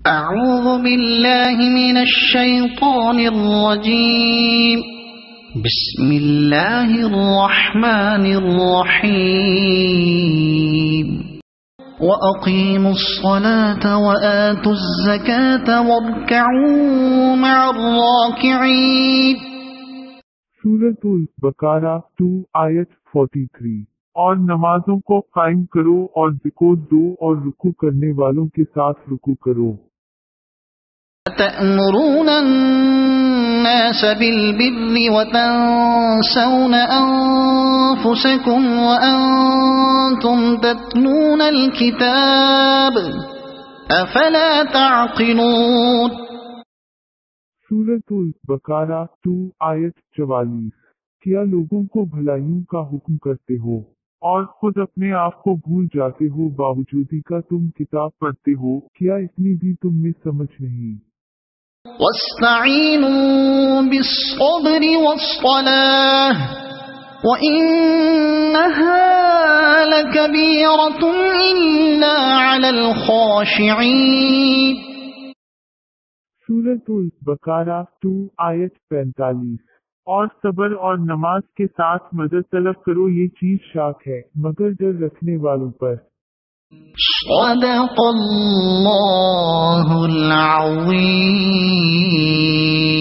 اعوذ باللہ من الشیطان الرجیم بسم اللہ الرحمن الرحیم وَأَقِيمُوا الصَّلَاةَ وَآتُوا الزَّكَاةَ وَارْكَعُوا مَعَ الرَّاكِعِينَ۔ سورۃ البقرہ 2 آیت 43۔ اور نمازوں کو قائم کرو اور زکوۃ دو اور رکوع کرنے والوں کے ساتھ رکوع کرو۔ تَأْمُرُونَ النَّاسَ بِالْبِرِّ وَتَنْسَوْنَ أَنفُسَكُمْ وَأَنْتُمْ تَتْلُونَ الْكِتَابَ أَفَلَا تَعْقِلُونَ۔ سورۃ البقرہ 2 آیت 44۔ کیا لوگوں کو بھلائیوں کا حکم کرتے ہو اور خود اپنے آپ کو بھول جاتے ہو باوجودی کا تم کتاب پڑھتے ہو، کیا اتنی بھی تم میں سمجھ نہیں؟ وَاسْتَعِینُوا بِالصَّبْرِ وَالصَّلَاةِ وَإِنَّهَا لَكَبِیرَةٌ إِلَّا عَلَى الْخَاشِعِینَ۔ سورۃ البقرہ 2 آیت 45۔ اور صبر اور نماز کے ساتھ مدد طلب کرو، یہ چیز شاک ہے مگر ڈر رکھنے والوں پر۔ صدق اللہ العظیم۔